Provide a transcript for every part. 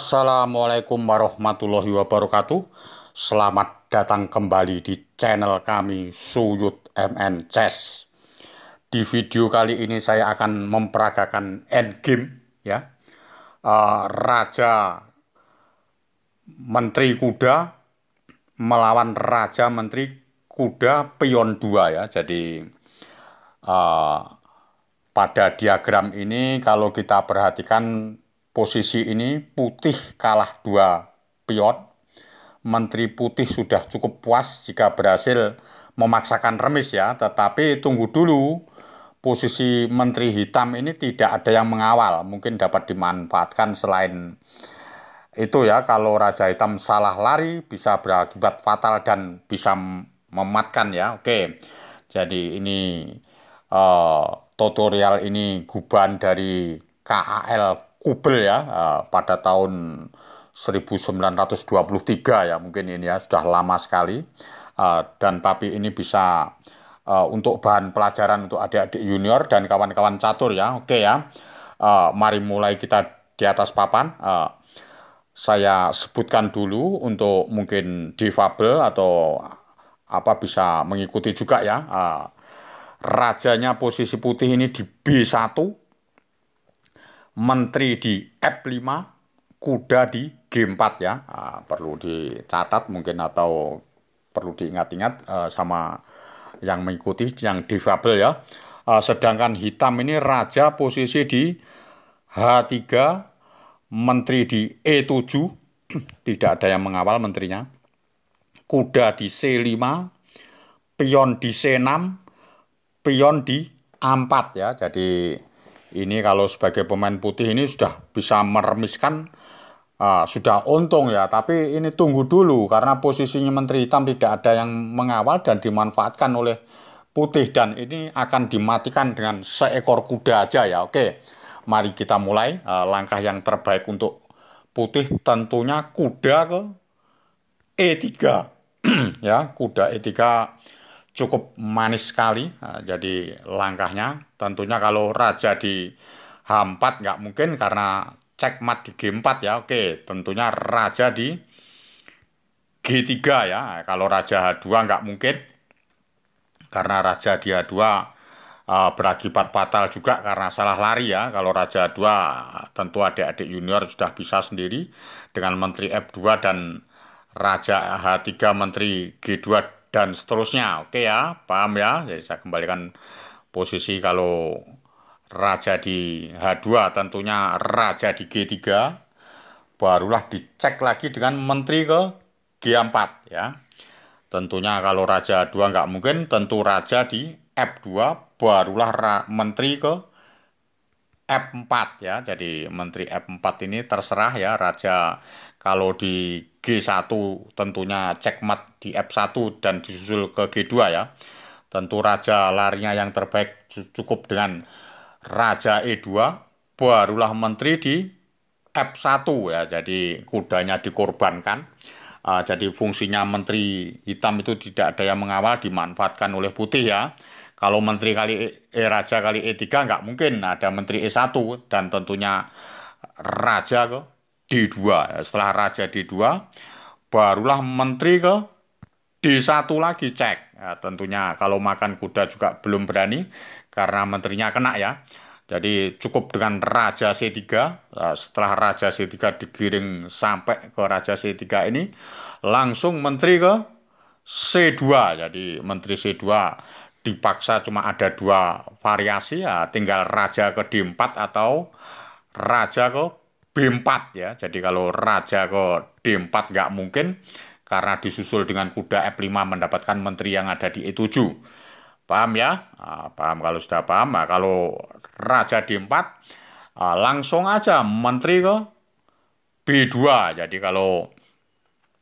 Assalamualaikum warahmatullahi wabarakatuh. Selamat datang kembali di channel kami Suyut MN Chess. Di video kali ini saya akan memperagakan endgame ya. Raja Menteri Kuda melawan Raja Menteri Kuda Pion 2 ya. Jadi eh, pada diagram ini kalau kita perhatikan posisi ini putih kalah 2 pion. Menteri Putih sudah cukup puas jika berhasil memaksakan remis ya, tetapi tunggu dulu. Posisi Menteri Hitam ini tidak ada yang mengawal, mungkin dapat dimanfaatkan selain itu ya. Kalau Raja Hitam salah lari bisa berakibat fatal dan bisa mematkan ya. Oke, jadi ini eh, tutorial ini guban dari KAL Kubel ya, pada tahun 1923 ya, mungkin ini ya sudah lama sekali. Dan tapi ini bisa untuk bahan pelajaran untuk adik-adik junior dan kawan-kawan catur ya. Oke ya. Mari mulai kita di atas papan. Saya sebutkan dulu untuk mungkin difabel atau apa bisa mengikuti juga ya. Rajanya posisi putih ini di B1, menteri di F5, kuda di G4 ya. Perlu dicatat mungkin atau perlu diingat-ingat sama yang mengikuti yang difabel ya. Sedangkan hitam ini raja posisi di H3, menteri di E7, tidak ada yang mengawal menterinya. Kuda di C5, pion di C6, pion di A4 ya. Jadi ini kalau sebagai pemain putih ini sudah bisa meremiskan, sudah untung ya. Tapi ini tunggu dulu karena posisinya menteri hitam tidak ada yang mengawal dan dimanfaatkan oleh putih, dan ini akan dimatikan dengan seekor kuda aja ya. Oke, mari kita mulai. Langkah yang terbaik untuk putih tentunya kuda ke E3 ya. Kuda E3 cukup manis sekali. Jadi langkahnya tentunya kalau raja di H4 nggak mungkin karena cekmat di G4 ya. Oke, tentunya raja di G3 ya. Kalau raja H2 nggak mungkin karena raja di H2 berakibat fatal juga karena salah lari ya. Kalau raja H2 tentu adik-adik junior sudah bisa sendiri dengan menteri F2 dan raja H3, menteri G2 dan seterusnya. Oke ya, paham ya. Jadi saya kembalikan posisi kalau raja di H2 tentunya raja di G3, barulah dicek lagi dengan menteri ke G4 ya. Tentunya kalau raja 2 nggak mungkin, tentu raja di F2, barulah menteri ke F4 ya. Jadi menteri F4 ini terserah ya. Raja kalau di G1 tentunya cekmat di F1 dan disusul ke G2 ya. Tentu raja larinya yang terbaik cukup dengan raja E2, barulah menteri di F1 ya. Jadi kudanya dikorbankan. Jadi fungsinya menteri hitam itu tidak ada yang mengawal, dimanfaatkan oleh putih ya. Kalau menteri kali raja kali E3 nggak mungkin ada menteri E1, dan tentunya raja ke D2. Setelah raja D2 barulah menteri ke D1 lagi cek. Ya, tentunya kalau makan kuda juga belum berani karena menterinya kena ya. Jadi cukup dengan raja C3. Setelah raja C3 digiring sampai ke raja C3 ini langsung menteri ke C2. Jadi menteri C2 dipaksa cuma ada 2 variasi ya, tinggal raja ke D4 atau raja ke B4 ya. Jadi kalau raja ke D4 nggak mungkin karena disusul dengan kuda F5 mendapatkan menteri yang ada di E7. Paham ya? Paham. Kalau sudah paham, kalau raja D4 langsung aja menteri ke B2. Jadi kalau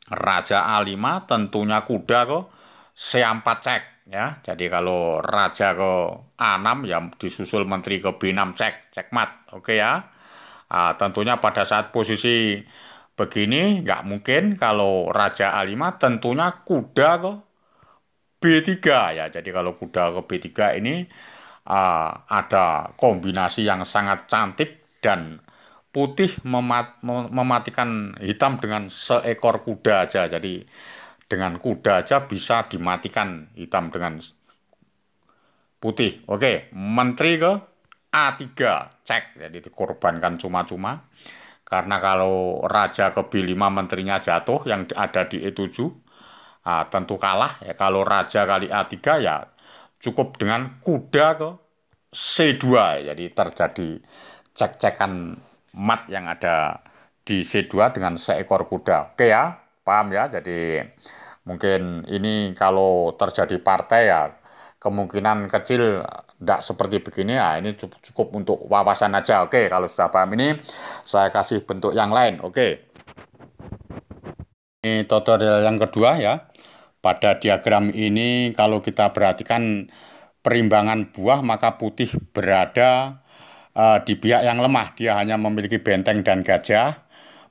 raja A5 tentunya kuda ke C4 cek ya. Jadi kalau raja ke A6 ya disusul menteri ke B6 cek, cekmat. Oke ya. Tentunya pada saat posisi begini nggak mungkin kalau raja A5, tentunya kuda ke B3 ya. Jadi kalau kuda ke B3 ini ada kombinasi yang sangat cantik dan putih mematikan hitam dengan seekor kuda aja. Jadi dengan kuda aja bisa dimatikan hitam dengan putih. Oke, menteri ke A3, cek. Jadi dikorbankan cuma-cuma. Karena kalau raja ke B5 menterinya jatuh yang ada di E7, tentu kalah. Ya, kalau raja kali A3 ya cukup dengan kuda ke C2. Jadi terjadi cek-cekan mat yang ada di C2 dengan seekor kuda. Oke ya, paham ya? Jadi mungkin ini kalau terjadi partai ya kemungkinan kecil tidak seperti begini. Nah, ini cukup untuk wawasan aja. Oke, kalau sudah paham ini saya kasih bentuk yang lain. Oke. Ini tutorial yang kedua ya. Pada diagram ini kalau kita perhatikan perimbangan buah maka putih berada di pihak yang lemah. Dia hanya memiliki benteng dan gajah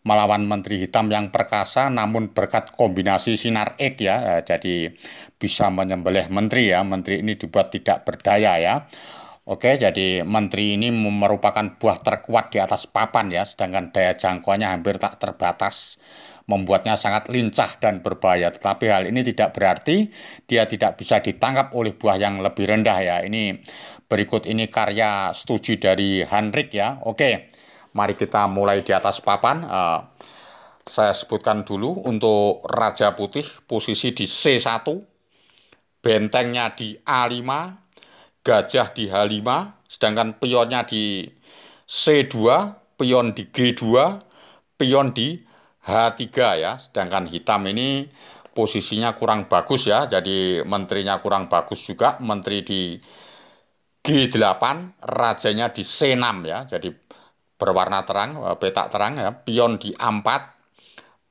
melawan menteri hitam yang perkasa namun berkat kombinasi sinar X ya. Jadi bisa menyembelih menteri ya. Menteri ini dibuat tidak berdaya ya. Oke, jadi menteri ini merupakan buah terkuat di atas papan ya, sedangkan daya jangkauannya hampir tak terbatas, membuatnya sangat lincah dan berbahaya. Tetapi hal ini tidak berarti dia tidak bisa ditangkap oleh buah yang lebih rendah ya. Ini berikut ini karya studi dari Heinrich ya. Oke, mari kita mulai di atas papan. Saya sebutkan dulu untuk Raja Putih posisi di C1, bentengnya di A5, gajah di H5, sedangkan pionnya di C2, pion di G2, pion di H3 ya. Sedangkan hitam ini posisinya kurang bagus ya, jadi menterinya kurang bagus juga, menteri di G8, rajanya di C6 ya, jadi berwarna terang, petak terang ya, pion di A4,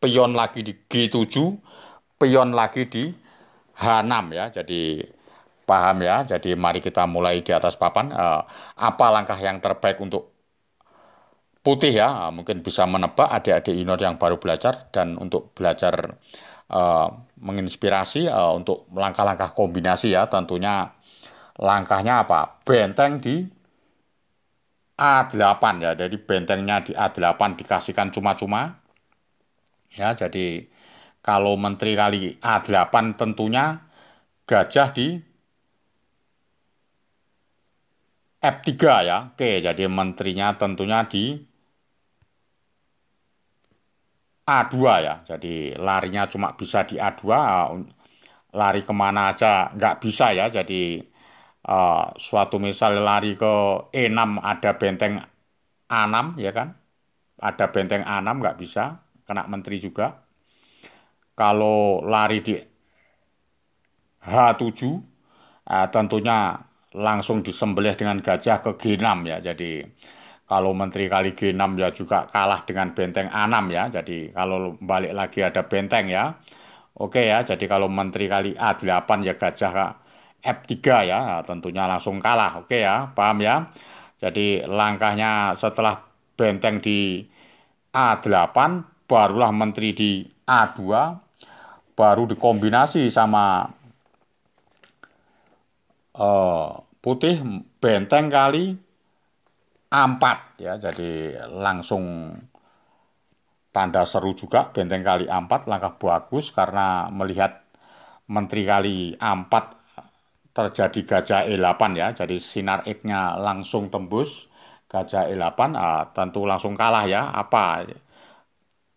pion lagi di G7, pion lagi di H6 ya, jadi paham ya. Jadi mari kita mulai di atas papan. Apa langkah yang terbaik untuk putih ya? Mungkin bisa menebak adik-adik junior yang baru belajar dan untuk belajar menginspirasi untuk langkah-langkah kombinasi ya. Tentunya langkahnya apa? Benteng di A8 ya. Jadi bentengnya di A8 dikasihkan cuma-cuma. Ya, jadi kalau menteri kali A8 tentunya gajah di F3 ya. Oke, jadi menterinya tentunya di A2 ya. Jadi larinya cuma bisa di A2, lari kemana aja nggak bisa ya. Jadi suatu misal lari ke E6 ada benteng A6 ya kan. Ada benteng A6 nggak bisa, kena menteri juga. Kalau lari di H7, tentunya langsung disembelih dengan gajah ke G6 ya. Jadi kalau menteri kali G6 ya juga kalah dengan benteng A6 ya. Jadi kalau balik lagi ada benteng ya. Oke ya, jadi kalau menteri kali A8 ya gajah F3 ya, tentunya langsung kalah. Oke ya, paham ya. Jadi langkahnya setelah benteng di A8 barulah menteri di A2, baru dikombinasi sama putih benteng kali A4 ya. Jadi langsung tanda seru juga benteng kali A4, langkah bagus karena melihat menteri kali A4 terjadi gajah E8 ya. Jadi sinar X-nya langsung tembus gajah E8, tentu langsung kalah ya. Apa?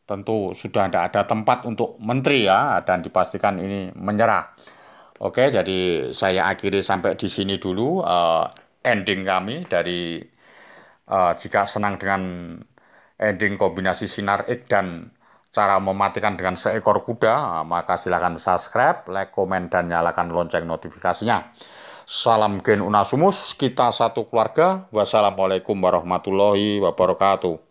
Tentu sudah tidak ada tempat untuk menteri ya, dan dipastikan ini menyerah. Oke, jadi saya akhiri sampai di sini dulu ending kami dari jika senang dengan ending kombinasi sinar X dan cara mematikan dengan seekor kuda, maka silakan subscribe, like, komen, dan nyalakan lonceng notifikasinya. Salam Gen Unasumus, kita satu keluarga. Wassalamualaikum warahmatullahi wabarakatuh.